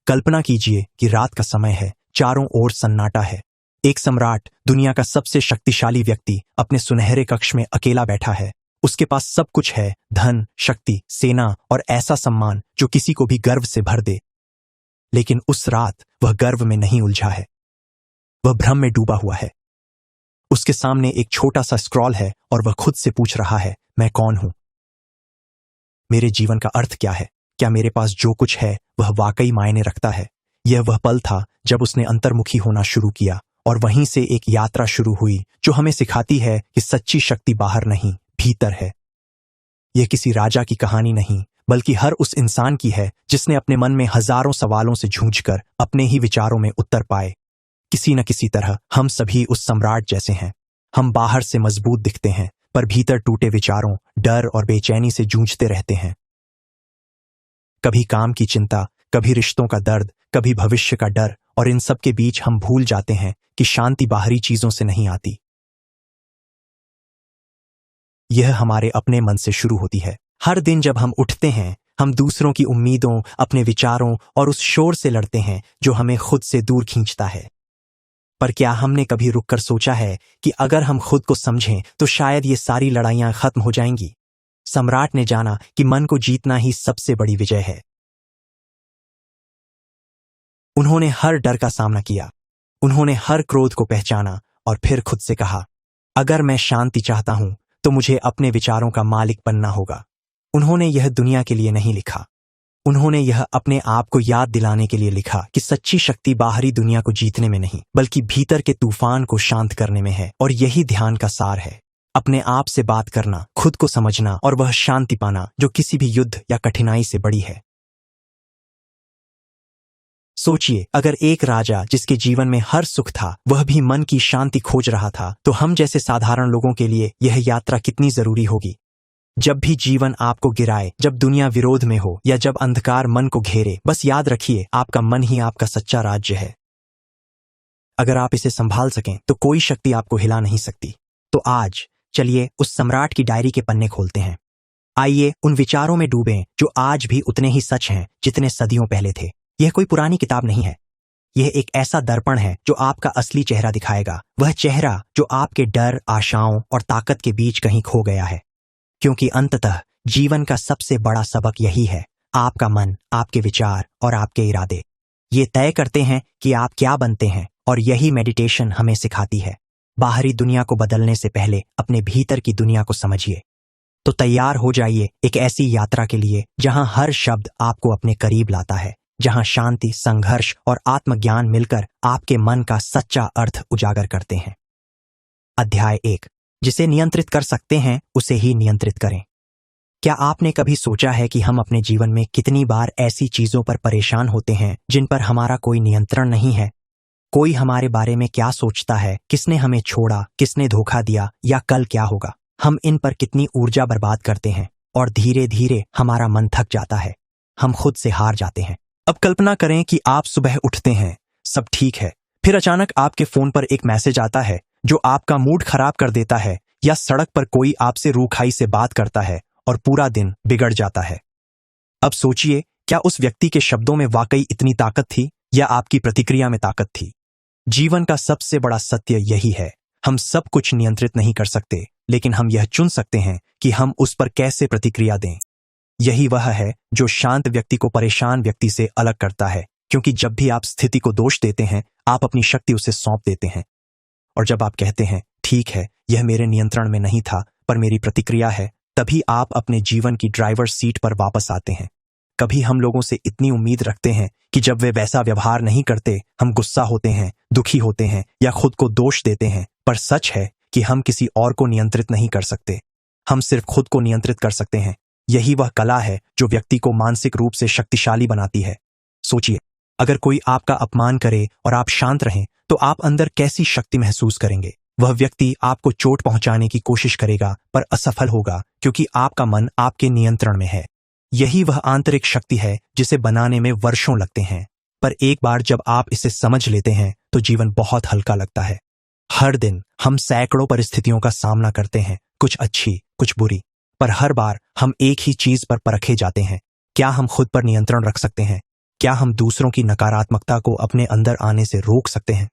कल्पना कीजिए कि रात का समय है, चारों ओर सन्नाटा है। एक सम्राट, दुनिया का सबसे शक्तिशाली व्यक्ति, अपने सुनहरे कक्ष में अकेला बैठा है। उसके पास सब कुछ है, धन, शक्ति, सेना और ऐसा सम्मान जो किसी को भी गर्व से भर दे। लेकिन उस रात वह गर्व में नहीं उलझा है, वह भ्रम में डूबा हुआ है। उसके सामने एक छोटा सा स्क्रॉल है और वह खुद से पूछ रहा है, मैं कौन हूं? मेरे जीवन का अर्थ क्या है? क्या मेरे पास जो कुछ है वह वाकई मायने रखता है? यह वह पल था जब उसने अंतर्मुखी होना शुरू किया, और वहीं से एक यात्रा शुरू हुई जो हमें सिखाती है कि सच्ची शक्ति बाहर नहीं, भीतर है। यह किसी राजा की कहानी नहीं, बल्कि हर उस इंसान की है जिसने अपने मन में हजारों सवालों से जूझकर अपने ही विचारों में उत्तर पाए। किसी न किसी तरह हम सभी उस सम्राट जैसे हैं। हम बाहर से मजबूत दिखते हैं, पर भीतर टूटे विचारों, डर और बेचैनी से जूझते रहते हैं। कभी काम की चिंता, कभी रिश्तों का दर्द, कभी भविष्य का डर, और इन सब के बीच हम भूल जाते हैं कि शांति बाहरी चीजों से नहीं आती। यह हमारे अपने मन से शुरू होती है। हर दिन जब हम उठते हैं, हम दूसरों की उम्मीदों, अपने विचारों और उस शोर से लड़ते हैं जो हमें खुद से दूर खींचता है। पर क्या हमने कभी रुककर सोचा है कि अगर हम खुद को समझें तो शायद ये सारी लड़ाइयां खत्म हो जाएंगी? सम्राट ने जाना कि मन को जीतना ही सबसे बड़ी विजय है। उन्होंने हर डर का सामना किया, उन्होंने हर क्रोध को पहचाना और फिर खुद से कहा, अगर मैं शांति चाहता हूं तो मुझे अपने विचारों का मालिक बनना होगा। उन्होंने यह दुनिया के लिए नहीं लिखा, उन्होंने यह अपने आप को याद दिलाने के लिए लिखा कि सच्ची शक्ति बाहरी दुनिया को जीतने में नहीं, बल्कि भीतर के तूफान को शांत करने में है। और यही ध्यान का सार है, अपने आप से बात करना, खुद को समझना और वह शांति पाना जो किसी भी युद्ध या कठिनाई से बड़ी है। सोचिए, अगर एक राजा जिसके जीवन में हर सुख था, वह भी मन की शांति खोज रहा था, तो हम जैसे साधारण लोगों के लिए यह यात्रा कितनी जरूरी होगी। जब भी जीवन आपको गिराए, जब दुनिया विरोध में हो या जब अंधकार मन को घेरे, बस याद रखिए, आपका मन ही आपका सच्चा राज्य है। अगर आप इसे संभाल सकें तो कोई शक्ति आपको हिला नहीं सकती। तो आज चलिए उस सम्राट की डायरी के पन्ने खोलते हैं। आइए उन विचारों में डूबें जो आज भी उतने ही सच हैं जितने सदियों पहले थे। यह कोई पुरानी किताब नहीं है, यह एक ऐसा दर्पण है जो आपका असली चेहरा दिखाएगा, वह चेहरा जो आपके डर, आशाओं और ताकत के बीच कहीं खो गया है। क्योंकि अंततः जीवन का सबसे बड़ा सबक यही है, आपका मन, आपके विचार और आपके इरादे ये तय करते हैं कि आप क्या बनते हैं। और यही मेडिटेशन हमें सिखाती है, बाहरी दुनिया को बदलने से पहले अपने भीतर की दुनिया को समझिए। तो तैयार हो जाइए एक ऐसी यात्रा के लिए जहां हर शब्द आपको अपने करीब लाता है, जहां शांति, संघर्ष और आत्मज्ञान मिलकर आपके मन का सच्चा अर्थ उजागर करते हैं। अध्याय 1, जिसे नियंत्रित कर सकते हैं उसे ही नियंत्रित करें। क्या आपने कभी सोचा है कि हम अपने जीवन में कितनी बार ऐसी चीजों पर परेशान होते हैं जिन पर हमारा कोई नियंत्रण नहीं है? कोई हमारे बारे में क्या सोचता है, किसने हमें छोड़ा, किसने धोखा दिया या कल क्या होगा? हम इन पर कितनी ऊर्जा बर्बाद करते हैं और धीरे धीरे हमारा मन थक जाता है, हम खुद से हार जाते हैं। अब कल्पना करें कि आप सुबह उठते हैं, सब ठीक है, फिर अचानक आपके फोन पर एक मैसेज आता है जो आपका मूड खराब कर देता है, या सड़क पर कोई आपसे रूखाई से बात करता है और पूरा दिन बिगड़ जाता है। अब सोचिए, क्या उस व्यक्ति के शब्दों में वाकई इतनी ताकत थी या आपकी प्रतिक्रिया में ताकत थी? जीवन का सबसे बड़ा सत्य यही है, हम सब कुछ नियंत्रित नहीं कर सकते, लेकिन हम यह चुन सकते हैं कि हम उस पर कैसे प्रतिक्रिया दें। यही वह है जो शांत व्यक्ति को परेशान व्यक्ति से अलग करता है, क्योंकि जब भी आप स्थिति को दोष देते हैं, आप अपनी शक्ति उसे सौंप देते हैं। और जब आप कहते हैं, ठीक है, यह मेरे नियंत्रण में नहीं था, पर मेरी प्रतिक्रिया है, तभी आप अपने जीवन की ड्राइवर सीट पर वापस आते हैं। कभी हम लोगों से इतनी उम्मीद रखते हैं कि जब वे वैसा व्यवहार नहीं करते, हम गुस्सा होते हैं, दुखी होते हैं या खुद को दोष देते हैं। पर सच है कि हम किसी और को नियंत्रित नहीं कर सकते, हम सिर्फ खुद को नियंत्रित कर सकते हैं। यही वह कला है जो व्यक्ति को मानसिक रूप से शक्तिशाली बनाती है। सोचिए, अगर कोई आपका अपमान करे और आप शांत रहें, तो आप अंदर कैसी शक्ति महसूस करेंगे? वह व्यक्ति आपको चोट पहुंचाने की कोशिश करेगा, पर असफल होगा, क्योंकि आपका मन आपके नियंत्रण में है। यही वह आंतरिक शक्ति है जिसे बनाने में वर्षों लगते हैं, पर एक बार जब आप इसे समझ लेते हैं तो जीवन बहुत हल्का लगता है। हर दिन हम सैकड़ों परिस्थितियों का सामना करते हैं, कुछ अच्छी, कुछ बुरी, पर हर बार हम एक ही चीज पर परखे जाते हैं, क्या हम खुद पर नियंत्रण रख सकते हैं? क्या हम दूसरों की नकारात्मकता को अपने अंदर आने से रोक सकते हैं?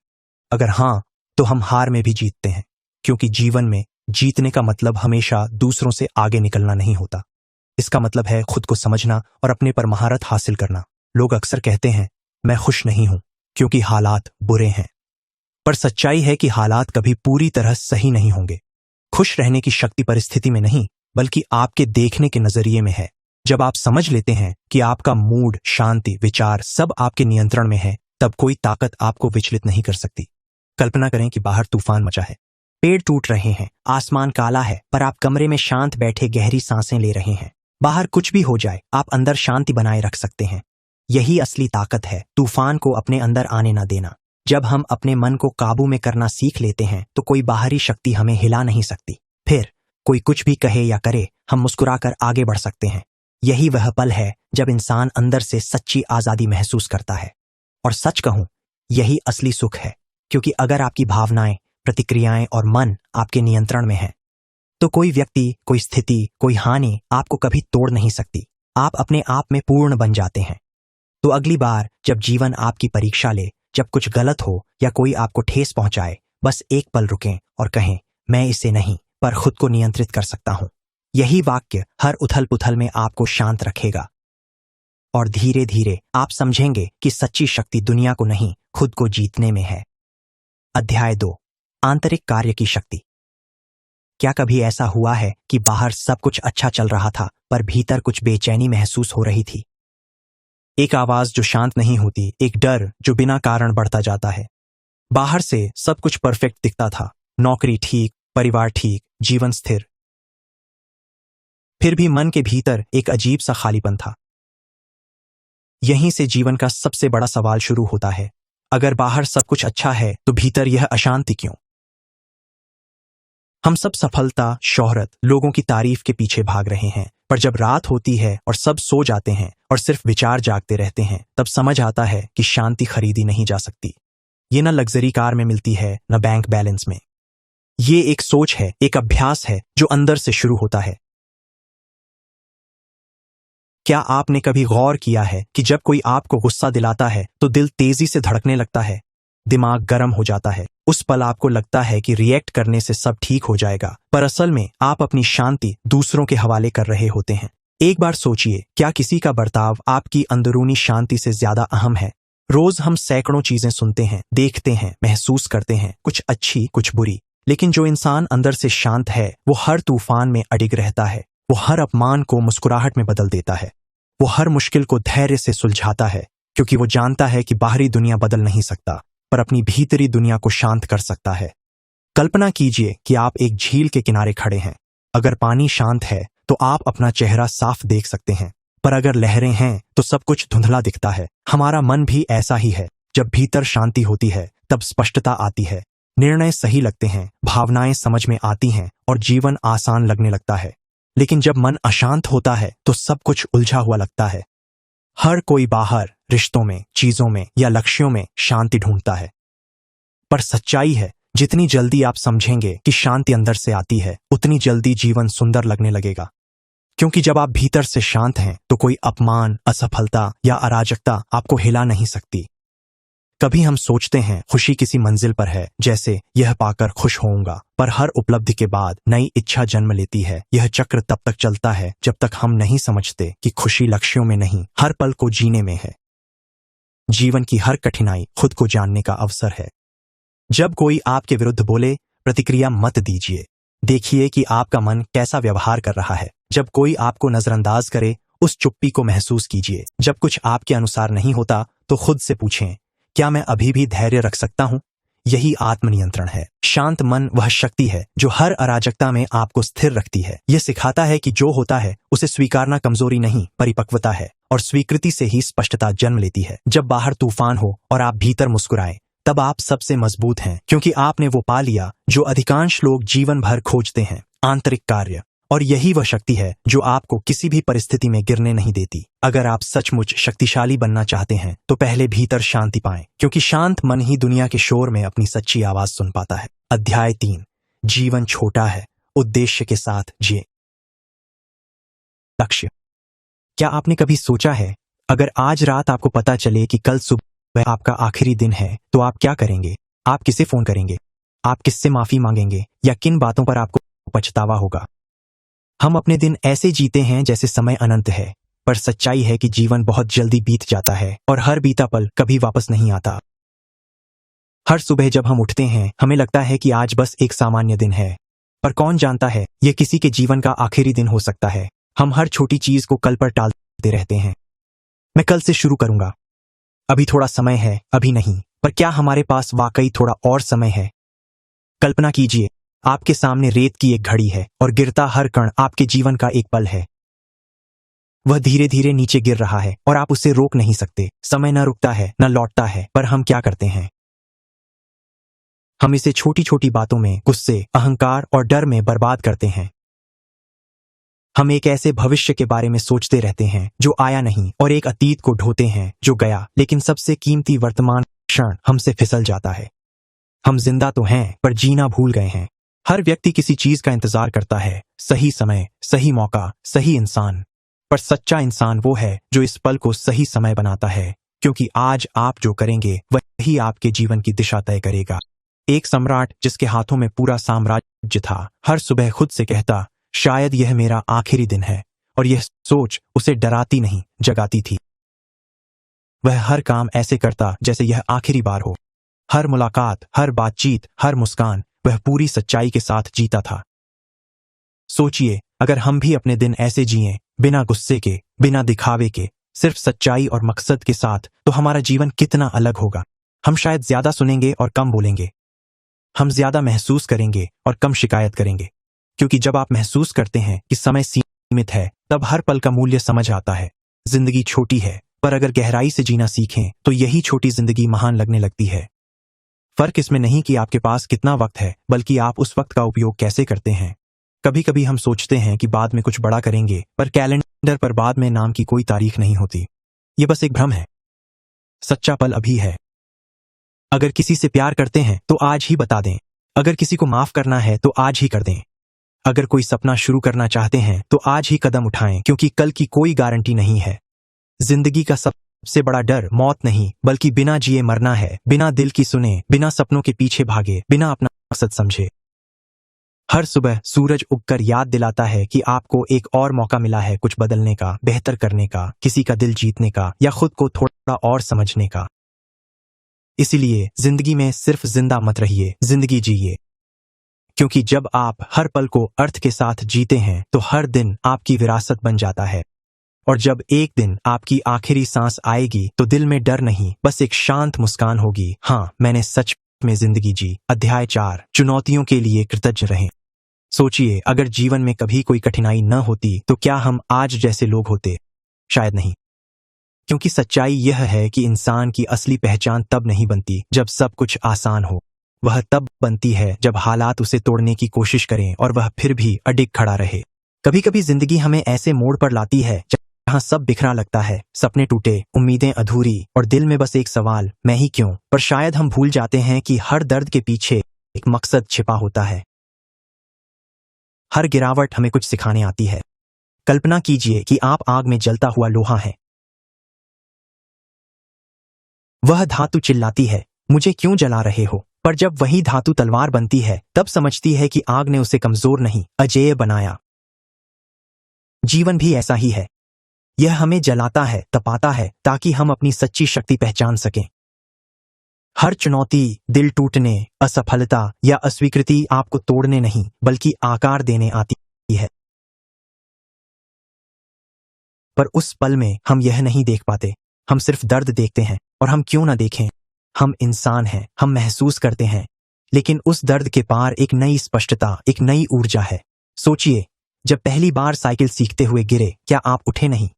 अगर हाँ, तो हम हार में भी जीतते हैं, क्योंकि जीवन में जीतने का मतलब हमेशा दूसरों से आगे निकलना नहीं होता। इसका मतलब है खुद को समझना और अपने पर महारत हासिल करना। लोग अक्सर कहते हैं, मैं खुश नहीं हूं क्योंकि हालात बुरे हैं। पर सच्चाई है कि हालात कभी पूरी तरह सही नहीं होंगे। खुश रहने की शक्ति परिस्थिति में नहीं, बल्कि आपके देखने के नजरिए में है। जब आप समझ लेते हैं कि आपका मूड, शांति, विचार सब आपके नियंत्रण में है, तब कोई ताकत आपको विचलित नहीं कर सकती। कल्पना करें कि बाहर तूफान मचा है, पेड़ टूट रहे हैं, आसमान काला है, पर आप कमरे में शांत बैठे गहरी सांसें ले रहे हैं। बाहर कुछ भी हो जाए, आप अंदर शांति बनाए रख सकते हैं। यही असली ताकत है, तूफान को अपने अंदर आने न देना। जब हम अपने मन को काबू में करना सीख लेते हैं, तो कोई बाहरी शक्ति हमें हिला नहीं सकती। फिर कोई कुछ भी कहे या करे, हम मुस्कुराकर आगे बढ़ सकते हैं। यही वह पल है जब इंसान अंदर से सच्ची आजादी महसूस करता है। और सच कहूं, यही असली सुख है, क्योंकि अगर आपकी भावनाएं, प्रतिक्रियाएं और मन आपके नियंत्रण में है, तो कोई व्यक्ति, कोई स्थिति, कोई हानि आपको कभी तोड़ नहीं सकती। आप अपने आप में पूर्ण बन जाते हैं। तो अगली बार जब जीवन आपकी परीक्षा ले, जब कुछ गलत हो या कोई आपको ठेस पहुंचाए, बस एक पल रुकें और कहें, मैं इसे नहीं, पर खुद को नियंत्रित कर सकता हूं। यही वाक्य हर उथल पुथल में आपको शांत रखेगा। और धीरे धीरे आप समझेंगे कि सच्ची शक्ति दुनिया को नहीं, खुद को जीतने में है। अध्याय 2, आंतरिक कार्य की शक्ति। क्या कभी ऐसा हुआ है कि बाहर सब कुछ अच्छा चल रहा था, पर भीतर कुछ बेचैनी महसूस हो रही थी? एक आवाज जो शांत नहीं होती, एक डर जो बिना कारण बढ़ता जाता है। बाहर से सब कुछ परफेक्ट दिखता था, नौकरी ठीक, परिवार ठीक, जीवन स्थिर। फिर भी मन के भीतर एक अजीब सा खालीपन था। यहीं से जीवन का सबसे बड़ा सवाल शुरू होता है। अगर बाहर सब कुछ अच्छा है, तो भीतर यह अशांति क्यों? हम सब सफलता, शोहरत, लोगों की तारीफ के पीछे भाग रहे हैं, पर जब रात होती है और सब सो जाते हैं और सिर्फ विचार जागते रहते हैं, तब समझ आता है कि शांति खरीदी नहीं जा सकती। ये न लग्जरी कार में मिलती है, न बैंक बैलेंस में। ये एक सोच है, एक अभ्यास है जो अंदर से शुरू होता है। क्या आपने कभी गौर किया है कि जब कोई आपको गुस्सा दिलाता है, तो दिल तेजी से धड़कने लगता है, दिमाग गर्म हो जाता है। उस पल आपको लगता है कि रिएक्ट करने से सब ठीक हो जाएगा, पर असल में आप अपनी शांति दूसरों के हवाले कर रहे होते हैं। एक बार सोचिए, क्या किसी का बर्ताव आपकी अंदरूनी शांति से ज्यादा अहम है? रोज हम सैकड़ों चीजें सुनते हैं, देखते हैं, महसूस करते हैं, कुछ अच्छी, कुछ बुरी। लेकिन जो इंसान अंदर से शांत है, वो हर तूफान में अडिग रहता है। वो हर अपमान को मुस्कुराहट में बदल देता है। वो हर मुश्किल को धैर्य से सुलझाता है, क्योंकि वो जानता है कि बाहरी दुनिया बदल नहीं सकता, पर अपनी भीतरी दुनिया को शांत कर सकता है। कल्पना कीजिए कि आप एक झील के किनारे खड़े हैं। अगर पानी शांत है, तो आप अपना चेहरा साफ देख सकते हैं, पर अगर लहरें हैं, तो सब कुछ धुंधला दिखता है। हमारा मन भी ऐसा ही है। जब भीतर शांति होती है, तब स्पष्टता आती है, निर्णय सही लगते हैं, भावनाएं समझ में आती हैं और जीवन आसान लगने लगता है। लेकिन जब मन अशांत होता है, तो सब कुछ उलझा हुआ लगता है। हर कोई बाहर, रिश्तों में, चीजों में या लक्ष्यों में शांति ढूंढता है, पर सच्चाई है, जितनी जल्दी आप समझेंगे कि शांति अंदर से आती है, उतनी जल्दी जीवन सुंदर लगने लगेगा। क्योंकि जब आप भीतर से शांत हैं, तो कोई अपमान, असफलता या अराजकता आपको हिला नहीं सकती। कभी हम सोचते हैं खुशी किसी मंजिल पर है, जैसे यह पाकर खुश होऊंगा, पर हर उपलब्धि के बाद नई इच्छा जन्म लेती है। यह चक्र तब तक चलता है जब तक हम नहीं समझते कि खुशी लक्ष्यों में नहीं, हर पल को जीने में है। जीवन की हर कठिनाई खुद को जानने का अवसर है। जब कोई आपके विरुद्ध बोले, प्रतिक्रिया मत दीजिए। देखिए कि आपका मन कैसा व्यवहार कर रहा है। जब कोई आपको नजरअंदाज करे, उस चुप्पी को महसूस कीजिए। जब कुछ आपके अनुसार नहीं होता, तो खुद से पूछें, क्या मैं अभी भी धैर्य रख सकता हूं? यही आत्मनियंत्रण है। शांत मन वह शक्ति है जो हर अराजकता में आपको स्थिर रखती है। यह सिखाता है कि जो होता है उसे स्वीकारना कमजोरी नहीं, परिपक्वता है, और स्वीकृति से ही स्पष्टता जन्म लेती है। जब बाहर तूफान हो और आप भीतर मुस्कुराएं, तब आप सबसे मजबूत हैं, क्योंकि आपने वो पा लिया जो अधिकांश लोग जीवन भर खोजते हैं, आंतरिक कार्य। और यही वह शक्ति है जो आपको किसी भी परिस्थिति में गिरने नहीं देती। अगर आप सचमुच शक्तिशाली बनना चाहते हैं, तो पहले भीतर शांति पाएं, क्योंकि शांत मन ही दुनिया के शोर में अपनी सच्ची आवाज सुन पाता है। अध्याय 3, जीवन छोटा है, उद्देश्य के साथ जिए। लक्ष्य। क्या आपने कभी सोचा है, अगर आज रात आपको पता चले कि कल सुबह आपका आखिरी दिन है, तो आप क्या करेंगे? आप किसे फोन करेंगे? आप किससे माफी मांगेंगे? या किन बातों पर आपको पछतावा होगा? हम अपने दिन ऐसे जीते हैं जैसे समय अनंत है, पर सच्चाई है कि जीवन बहुत जल्दी बीत जाता है और हर बीता पल कभी वापस नहीं आता। हर सुबह जब हम उठते हैं, हमें लगता है कि आज बस एक सामान्य दिन है, पर कौन जानता है यह किसी के जीवन का आखिरी दिन हो सकता है। हम हर छोटी चीज को कल पर टालते रहते हैं। मैं कल से शुरू करूंगा, अभी थोड़ा समय है, अभी नहीं। पर क्या हमारे पास वाकई थोड़ा और समय है? कल्पना कीजिए, आपके सामने रेत की एक घड़ी है और गिरता हर कण आपके जीवन का एक पल है। वह धीरे धीरे नीचे गिर रहा है और आप उसे रोक नहीं सकते। समय न रुकता है, न लौटता है, पर हम क्या करते हैं? हम इसे छोटी छोटी बातों में, गुस्से, अहंकार और डर में बर्बाद करते हैं। हम एक ऐसे भविष्य के बारे में सोचते रहते हैं जो आया नहीं और एक अतीत को ढोते हैं जो गया, लेकिन सबसे कीमती वर्तमान क्षण हमसे फिसल जाता है। हम जिंदा तो हैं, पर जीना भूल गए हैं। हर व्यक्ति किसी चीज का इंतजार करता है, सही समय, सही मौका, सही इंसान। पर सच्चा इंसान वो है जो इस पल को सही समय बनाता है, क्योंकि आज आप जो करेंगे वही आपके जीवन की दिशा तय करेगा। एक सम्राट जिसके हाथों में पूरा साम्राज्य था, हर सुबह खुद से कहता, शायद यह मेरा आखिरी दिन है, और यह सोच उसे डराती नहीं, जगाती थी। वह हर काम ऐसे करता जैसे यह आखिरी बार हो। हर मुलाकात, हर बातचीत, हर मुस्कान वह पूरी सच्चाई के साथ जीता था। सोचिए, अगर हम भी अपने दिन ऐसे जिएं, बिना गुस्से के, बिना दिखावे के, सिर्फ सच्चाई और मकसद के साथ, तो हमारा जीवन कितना अलग होगा। हम शायद ज्यादा सुनेंगे और कम बोलेंगे। हम ज्यादा महसूस करेंगे और कम शिकायत करेंगे, क्योंकि जब आप महसूस करते हैं कि समय सीमित है, तब हर पल का मूल्य समझ आता है। जिंदगी छोटी है, पर अगर गहराई से जीना सीखें तो यही छोटी जिंदगी महान लगने लगती है। फर्क इसमें नहीं कि आपके पास कितना वक्त है, बल्कि आप उस वक्त का उपयोग कैसे करते हैं। कभी कभी हम सोचते हैं कि बाद में कुछ बड़ा करेंगे, पर कैलेंडर पर बाद में नाम की कोई तारीख नहीं होती। ये बस एक भ्रम है। सच्चा पल अभी है। अगर किसी से प्यार करते हैं तो आज ही बता दें। अगर किसी को माफ करना है तो आज ही कर दें। अगर कोई सपना शुरू करना चाहते हैं तो आज ही कदम उठाएं, क्योंकि कल की कोई गारंटी नहीं है। जिंदगी का सबसे बड़ा डर मौत नहीं, बल्कि बिना जिए मरना है। बिना दिल की सुने, बिना सपनों के पीछे भागे, बिना अपना मकसद समझे। हर सुबह सूरज उगकर याद दिलाता है कि आपको एक और मौका मिला है, कुछ बदलने का, बेहतर करने का, किसी का दिल जीतने का, या खुद को थोड़ा और समझने का। इसीलिए जिंदगी में सिर्फ जिंदा मत रहिए, जिंदगी जिए। क्योंकि जब आप हर पल को अर्थ के साथ जीते हैं, तो हर दिन आपकी विरासत बन जाता है। और जब एक दिन आपकी आखिरी सांस आएगी, तो दिल में डर नहीं, बस एक शांत मुस्कान होगी। हाँ, मैंने सच में जिंदगी जी। अध्याय 4, चुनौतियों के लिए कृतज्ञ रहें। सोचिए, अगर जीवन में कभी कोई कठिनाई न होती, तो क्या हम आज जैसे लोग होते? शायद नहीं। क्योंकि सच्चाई यह है कि इंसान की असली पहचान तब नहीं बनती जब सब कुछ आसान हो। वह तब बनती है जब हालात उसे तोड़ने की कोशिश करें और वह फिर भी अडिग खड़ा रहे। कभी कभी जिंदगी हमें ऐसे मोड़ पर लाती है जहां सब बिखरा लगता है, सपने टूटे, उम्मीदें अधूरी, और दिल में बस एक सवाल, मैं ही क्यों? पर शायद हम भूल जाते हैं कि हर दर्द के पीछे एक मकसद छिपा होता है। हर गिरावट हमें कुछ सिखाने आती है। कल्पना कीजिए कि आप आग में जलता हुआ लोहा हैं। वह धातु चिल्लाती है, मुझे क्यों जला रहे हो? पर जब वही धातु तलवार बनती है, तब समझती है कि आग ने उसे कमजोर नहीं, अजेय बनाया। जीवन भी ऐसा ही है। यह हमें जलाता है, तपाता है, ताकि हम अपनी सच्ची शक्ति पहचान सकें। हर चुनौती, दिल टूटने, असफलता या अस्वीकृति आपको तोड़ने नहीं, बल्कि आकार देने आती है। पर उस पल में हम यह नहीं देख पाते। हम सिर्फ दर्द देखते हैं, और हम क्यों ना देखें? हम इंसान हैं, हम महसूस करते हैं, लेकिन उस दर्द के पार एक नई स्पष्टता, एक नई ऊर्जा है। सोचिए, जब पहली बार साइकिल सीखते हुए गिरे, क्या आप उठे नहीं?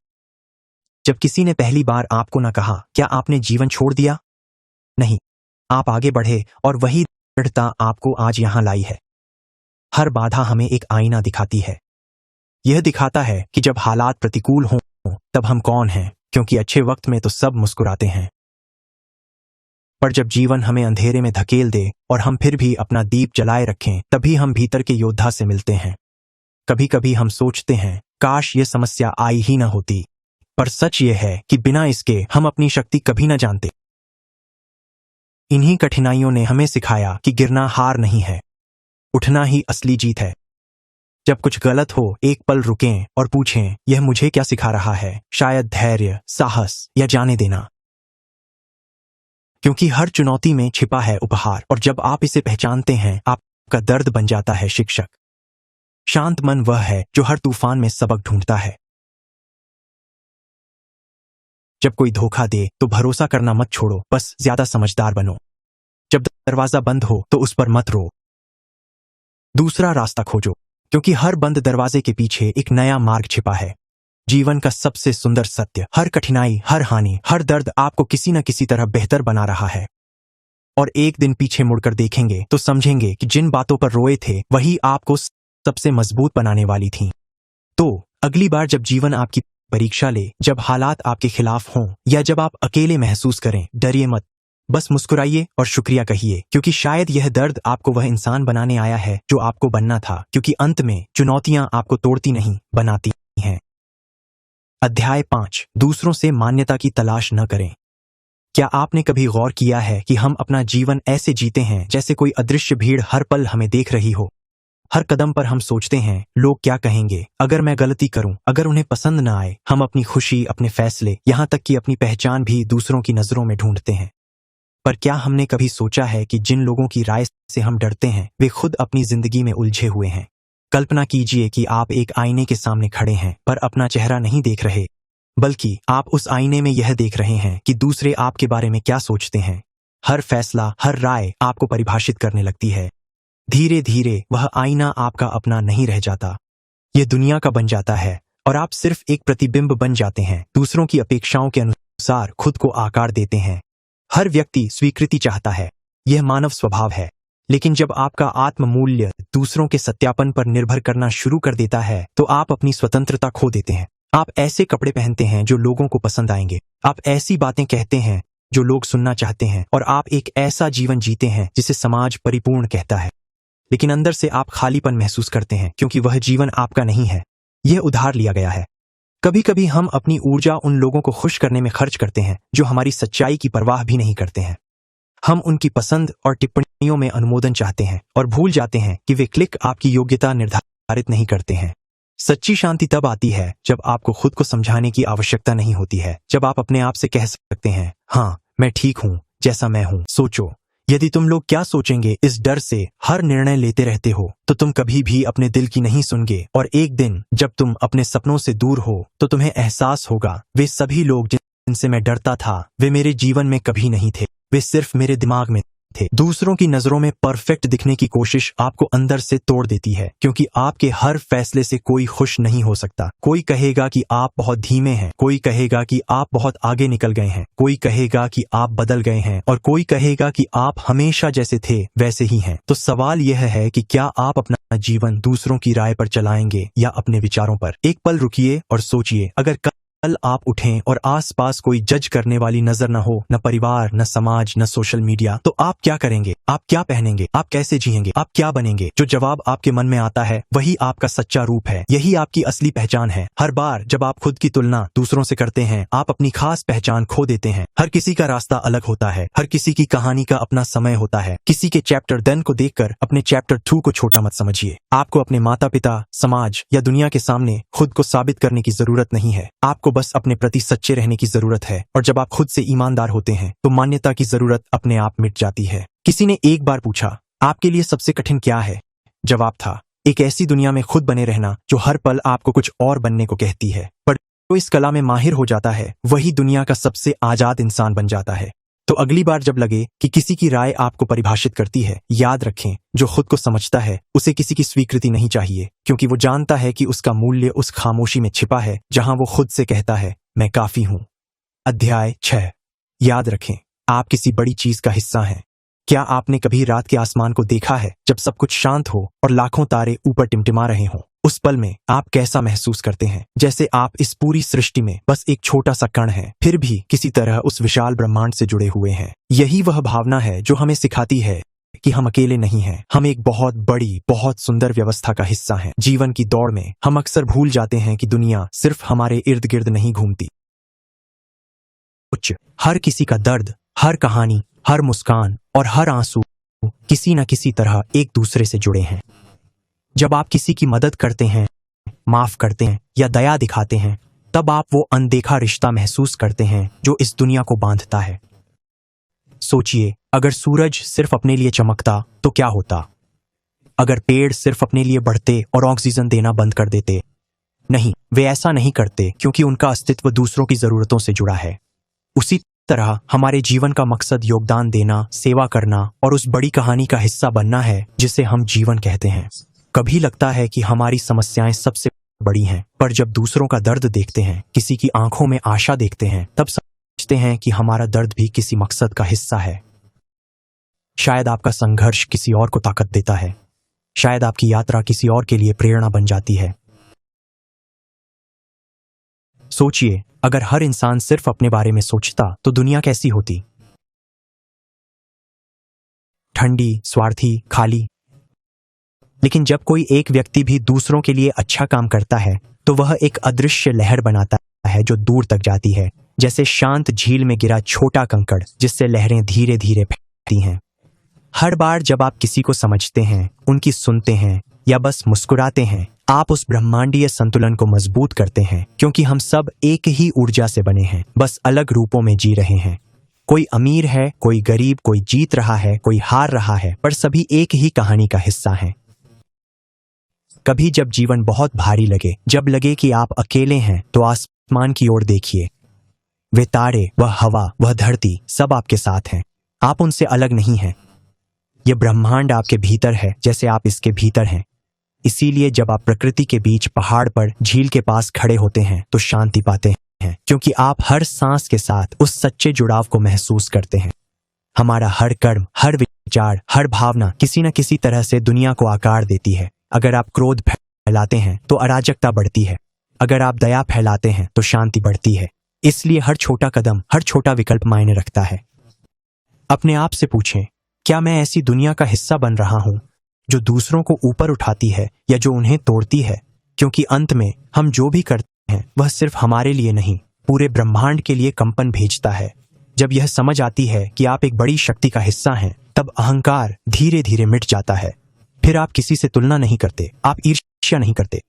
जब किसी ने पहली बार आपको न कहा, क्या आपने जीवन छोड़ दिया? नहीं, आप आगे बढ़े, और वही दृढ़ता आपको आज यहां लाई है। हर बाधा हमें एक आईना दिखाती है। यह दिखाता है कि जब हालात प्रतिकूल हों, तब हम कौन हैं, क्योंकि अच्छे वक्त में तो सब मुस्कुराते हैं। पर जब जीवन हमें अंधेरे में धकेल दे और हम फिर भी अपना दीप जलाए रखें, तभी हम भीतर के योद्धा से मिलते हैं। कभी कभी हम सोचते हैं, काश ये समस्या आई ही ना होती, पर सच ये है कि बिना इसके हम अपनी शक्ति कभी न जानते। इन्हीं कठिनाइयों ने हमें सिखाया कि गिरना हार नहीं है, उठना ही असली जीत है। जब कुछ गलत हो, एक पल रुकें और पूछें, यह मुझे क्या सिखा रहा है? शायद धैर्य, साहस या जाने देना। क्योंकि हर चुनौती में छिपा है उपहार, और जब आप इसे पहचानते हैं, आपका दर्द बन जाता है शिक्षक। शांत मन वह है जो हर तूफान में सबक ढूंढता है। जब कोई धोखा दे तो भरोसा करना मत छोड़ो, बस ज्यादा समझदार बनो। जब दरवाजा बंद हो तो उस पर मत रो, दूसरा रास्ता खोजो, क्योंकि हर बंद दरवाजे के पीछे एक नया मार्ग छिपा है। जीवन का सबसे सुंदर सत्य, हर कठिनाई, हर हानि, हर दर्द आपको किसी न किसी तरह बेहतर बना रहा है। और एक दिन पीछे मुड़कर देखेंगे तो समझेंगे कि जिन बातों पर रोए थे वही आपको सबसे मजबूत बनाने वाली थीं। तो अगली बार जब जीवन आपकी परीक्षा ले, जब हालात आपके खिलाफ हों या जब आप अकेले महसूस करें, डरिए मत, बस मुस्कुराइए और शुक्रिया कहिए, क्योंकि शायद यह दर्द आपको वह इंसान बनाने आया है जो आपको बनना था। क्योंकि अंत में चुनौतियां आपको तोड़ती नहीं, बनाती हैं। अध्याय 5, दूसरों से मान्यता की तलाश न करें। क्या आपने कभी गौर किया है कि हम अपना जीवन ऐसे जीते हैं जैसे कोई अदृश्य भीड़ हर पल हमें देख रही हो? हर कदम पर हम सोचते हैं, लोग क्या कहेंगे, अगर मैं गलती करूं, अगर उन्हें पसंद न आए। हम अपनी खुशी, अपने फैसले, यहाँ तक कि अपनी पहचान भी दूसरों की नजरों में ढूंढते हैं। पर क्या हमने कभी सोचा है कि जिन लोगों की राय से हम डरते हैं वे खुद अपनी जिंदगी में उलझे हुए हैं? कल्पना कीजिए कि आप एक आईने के सामने खड़े हैं, पर अपना चेहरा नहीं देख रहे, बल्कि आप उस आईने में यह देख रहे हैं कि दूसरे आपके बारे में क्या सोचते हैं। हर फैसला, हर राय आपको परिभाषित करने लगती है। धीरे धीरे वह आईना आपका अपना नहीं रह जाता, यह दुनिया का बन जाता है, और आप सिर्फ एक प्रतिबिंब बन जाते हैं। दूसरों की अपेक्षाओं के अनुसार खुद को आकार देते हैं। हर व्यक्ति स्वीकृति चाहता है, यह मानव स्वभाव है। लेकिन जब आपका आत्म मूल्य दूसरों के सत्यापन पर निर्भर करना शुरू कर देता है तो आप अपनी स्वतंत्रता खो देते हैं। आप ऐसे कपड़े पहनते हैं जो लोगों को पसंद आएंगे, आप ऐसी बातें कहते हैं जो लोग सुनना चाहते हैं, और आप एक ऐसा जीवन जीते हैं जिसे समाज परिपूर्ण कहता है। लेकिन अंदर से आप खालीपन महसूस करते हैं, क्योंकि वह जीवन आपका नहीं है, यह उधार लिया गया है। कभी कभी हम अपनी ऊर्जा उन लोगों को खुश करने में खर्च करते हैं जो हमारी सच्चाई की परवाह भी नहीं करते हैं। हम उनकी पसंद और टिप्पणियों में अनुमोदन चाहते हैं और भूल जाते हैं कि वे क्लिक आपकी योग्यता निर्धारित नहीं करते हैं। सच्ची शांति तब आती है जब आपको खुद को समझाने की आवश्यकता नहीं होती है, जब आप अपने आप से कह सकते हैं, हाँ मैं ठीक हूं जैसा मैं हूं। सोचो, यदि तुम लोग क्या सोचेंगे इस डर से हर निर्णय लेते रहते हो तो तुम कभी भी अपने दिल की नहीं सुनगे, और एक दिन जब तुम अपने सपनों से दूर हो तो तुम्हें एहसास होगा, वे सभी लोग जिनसे मैं डरता था वे मेरे जीवन में कभी नहीं थे, वे सिर्फ मेरे दिमाग में थे। दूसरों की नजरों में परफेक्ट दिखने की कोशिश आपको अंदर से तोड़ देती है, क्योंकि आपके हर फैसले से कोई खुश नहीं हो सकता। कोई कहेगा कि आप बहुत धीमे हैं, कोई कहेगा कि आप बहुत आगे निकल गए हैं, कोई कहेगा कि आप बदल गए हैं, और कोई कहेगा कि आप हमेशा जैसे थे वैसे ही हैं। तो सवाल यह है कि क्या आप अपना जीवन दूसरों की राय पर चलाएंगे या अपने विचारों पर? एक पल रुकिए और सोचिए, अगर कल आप उठें और आसपास कोई जज करने वाली नजर न हो, न परिवार, न समाज, न सोशल मीडिया, तो आप क्या करेंगे? आप क्या पहनेंगे? आप कैसे जिएंगे? आप क्या बनेंगे? जो जवाब आपके मन में आता है वही आपका सच्चा रूप है, यही आपकी असली पहचान है। हर बार जब आप खुद की तुलना दूसरों से करते हैं आप अपनी खास पहचान खो देते हैं। हर किसी का रास्ता अलग होता है, हर किसी की कहानी का अपना समय होता है। किसी के चैप्टर 1 को देखकर अपने चैप्टर 2 को छोटा मत समझिए। आपको अपने माता पिता, समाज या दुनिया के सामने खुद को साबित करने की जरूरत नहीं है, आपको बस अपने प्रति सच्चे रहने की जरूरत है। और जब आप खुद से ईमानदार होते हैं तो मान्यता की जरूरत अपने आप मिट जाती है। किसी ने एक बार पूछा, आपके लिए सबसे कठिन क्या है? जवाब था, एक ऐसी दुनिया में खुद बने रहना जो हर पल आपको कुछ और बनने को कहती है। पर जो इस कला में माहिर हो जाता है वही दुनिया का सबसे आजाद इंसान बन जाता है। तो अगली बार जब लगे कि किसी की राय आपको परिभाषित करती है, याद रखें, जो खुद को समझता है उसे किसी की स्वीकृति नहीं चाहिए, क्योंकि वो जानता है कि उसका मूल्य उस खामोशी में छिपा है जहां वो खुद से कहता है, मैं काफी हूं। अध्याय 6, याद रखें, आप किसी बड़ी चीज का हिस्सा हैं। क्या आपने कभी रात के आसमान को देखा है जब सब कुछ शांत हो और लाखों तारे ऊपर टिमटिमा रहे हों? उस पल में आप कैसा महसूस करते हैं? जैसे आप इस पूरी सृष्टि में बस एक छोटा सा कण है, फिर भी किसी तरह उस विशाल ब्रह्मांड से जुड़े हुए हैं। यही वह भावना है जो हमें सिखाती है कि हम अकेले नहीं हैं, हम एक बहुत बड़ी, बहुत सुंदर व्यवस्था का हिस्सा हैं। जीवन की दौड़ में हम अक्सर भूल जाते हैं कि दुनिया सिर्फ हमारे इर्द गिर्द नहीं घूमती, हर किसी का दर्द, हर कहानी, हर मुस्कान और हर आंसू किसी न किसी तरह एक दूसरे से जुड़े हैं। जब आप किसी की मदद करते हैं, माफ करते हैं या दया दिखाते हैं, तब आप वो अनदेखा रिश्ता महसूस करते हैं जो इस दुनिया को बांधता है। सोचिए, अगर सूरज सिर्फ अपने लिए चमकता तो क्या होता? अगर पेड़ सिर्फ अपने लिए बढ़ते और ऑक्सीजन देना बंद कर देते? नहीं, वे ऐसा नहीं करते क्योंकि उनका अस्तित्व दूसरों की जरूरतों से जुड़ा है। उसी तरह हमारे जीवन का मकसद योगदान देना, सेवा करना और उस बड़ी कहानी का हिस्सा बनना है जिसे हम जीवन कहते हैं। कभी लगता है कि हमारी समस्याएं सबसे बड़ी हैं, पर जब दूसरों का दर्द देखते हैं, किसी की आंखों में आशा देखते हैं, तब समझते हैं कि हमारा दर्द भी किसी मकसद का हिस्सा है। शायद आपका संघर्ष किसी और को ताकत देता है, शायद आपकी यात्रा किसी और के लिए प्रेरणा बन जाती है। सोचिए, अगर हर इंसान सिर्फ अपने बारे में सोचता तो दुनिया कैसी होती? ठंडी, स्वार्थी, खाली। लेकिन जब कोई एक व्यक्ति भी दूसरों के लिए अच्छा काम करता है तो वह एक अदृश्य लहर बनाता है जो दूर तक जाती है, जैसे शांत झील में गिरा छोटा कंकड़ जिससे लहरें धीरे धीरे फैलती हैं। हर बार जब आप किसी को समझते हैं, उनकी सुनते हैं या बस मुस्कुराते हैं, आप उस ब्रह्मांडीय संतुलन को मजबूत करते हैं, क्योंकि हम सब एक ही ऊर्जा से बने हैं, बस अलग रूपों में जी रहे हैं। कोई अमीर है, कोई गरीब, कोई जीत रहा है, कोई हार रहा है, पर सभी एक ही कहानी का हिस्सा हैं। कभी जब जीवन बहुत भारी लगे, जब लगे कि आप अकेले हैं, तो आसमान की ओर देखिए। वे तारे, वह हवा, वह धरती, सब आपके साथ हैं। आप उनसे अलग नहीं हैं। यह ब्रह्मांड आपके भीतर है जैसे आप इसके भीतर हैं। इसीलिए जब आप प्रकृति के बीच, पहाड़ पर, झील के पास खड़े होते हैं तो शांति पाते हैं, क्योंकि आप हर सांस के साथ उस सच्चे जुड़ाव को महसूस करते हैं। हमारा हर कर्म, हर विचार, हर भावना किसी न किसी तरह से दुनिया को आकार देती है। अगर आप क्रोध फैलाते हैं तो अराजकता बढ़ती है, अगर आप दया फैलाते हैं तो शांति बढ़ती है। इसलिए हर छोटा कदम, हर छोटा विकल्प मायने रखता है। अपने आप से पूछें, क्या मैं ऐसी दुनिया का हिस्सा बन रहा हूं जो दूसरों को ऊपर उठाती है या जो उन्हें तोड़ती है? क्योंकि अंत में हम जो भी करते हैं वह सिर्फ हमारे लिए नहीं, पूरे ब्रह्मांड के लिए कंपन भेजता है। जब यह समझ आती है कि आप एक बड़ी शक्ति का हिस्सा हैं, तब अहंकार धीरे धीरे मिट जाता है। फिर आप किसी से तुलना नहीं करते, आप ईर्ष्या नहीं करते,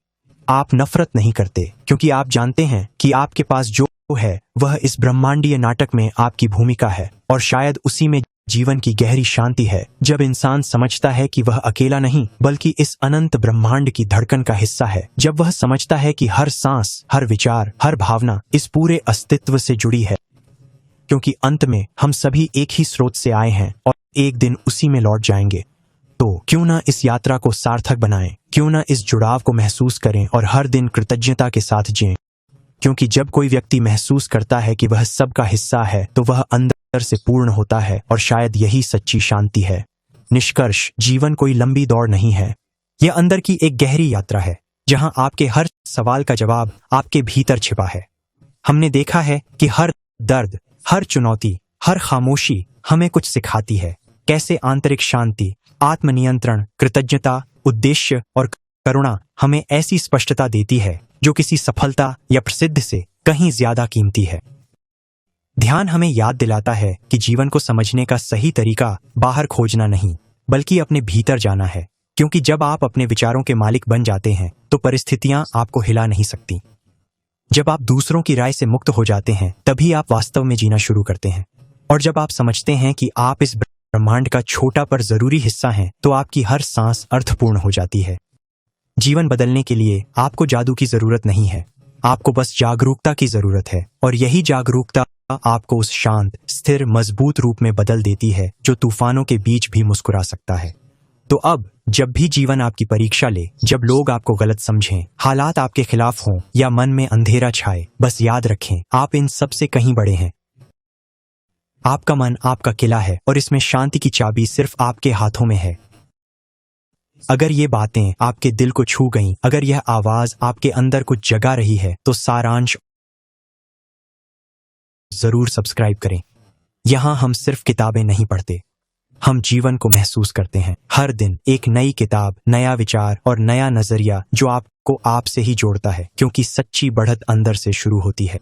आप नफरत नहीं करते, क्योंकि आप जानते हैं कि आपके पास जो है वह इस ब्रह्मांडीय नाटक में आपकी भूमिका है। और शायद उसी में जीवन की गहरी शांति है, जब इंसान समझता है कि वह अकेला नहीं बल्कि इस अनंत ब्रह्मांड की धड़कन का हिस्सा है। जब वह समझता है कि हर सांस, हर विचार, हर भावना इस पूरे अस्तित्व से जुड़ी है, क्योंकि अंत में हम सभी एक ही स्रोत से आए हैं और एक दिन उसी में लौट जाएंगे। तो क्यों ना इस यात्रा को सार्थक बनाएं, क्यों ना इस जुड़ाव को महसूस करें और हर दिन कृतज्ञता के साथ जिएं। क्योंकि जब कोई व्यक्ति महसूस करता है कि वह सबका हिस्सा है तो वह अंदर से पूर्ण होता है, और शायद यही सच्ची शांति है। निष्कर्ष, जीवन कोई लंबी दौड़ नहीं है, यह अंदर की एक गहरी यात्रा है जहां आपके हर सवाल का जवाब आपके भीतर छिपा है। हमने देखा है कि हर दर्द, हर चुनौती, हर खामोशी हमें कुछ सिखाती है। कैसे आंतरिक शांति, आत्मनियंत्रण, कृतज्ञता, उद्देश्य और करुणा हमें ऐसी स्पष्टता देती है जो किसी सफलता या प्रसिद्ध से कहीं ज्यादा कीमती है। ध्यान हमें याद दिलाता है कि जीवन को समझने का सही तरीका बाहर खोजना नहीं, बल्कि अपने भीतर जाना है। क्योंकि जब आप अपने विचारों के मालिक बन जाते हैं तो परिस्थितियां आपको हिला नहीं सकती। जब आप दूसरों की राय से मुक्त हो जाते हैं, तभी आप वास्तव में जीना शुरू करते हैं। और जब आप समझते हैं कि आप इस ब्रह्मांड का छोटा पर जरूरी हिस्सा हैं, तो आपकी हर सांस अर्थपूर्ण हो जाती है। जीवन बदलने के लिए आपको जादू की जरूरत नहीं है, आपको बस जागरूकता की जरूरत है। और यही जागरूकता आपको उस शांत, स्थिर, मजबूत रूप में बदल देती है जो तूफानों के बीच भी मुस्कुरा सकता है। तो अब जब भी जीवन आपकी परीक्षा ले, जब लोग आपको गलत समझें, हालात आपके खिलाफ हों या मन में अंधेरा छाए, बस याद रखें, आप इन सब से कहीं बड़े हैं। आपका मन आपका किला है और इसमें शांति की चाबी सिर्फ आपके हाथों में है। अगर ये बातें आपके दिल को छू गईं, अगर यह आवाज आपके अंदर कुछ जगा रही है, तो सारांश जरूर सब्सक्राइब करें। यहां हम सिर्फ किताबें नहीं पढ़ते, हम जीवन को महसूस करते हैं। हर दिन एक नई किताब, नया विचार और नया नजरिया जो आपको आपसे ही जोड़ता है, क्योंकि सच्ची बढ़त अंदर से शुरू होती है।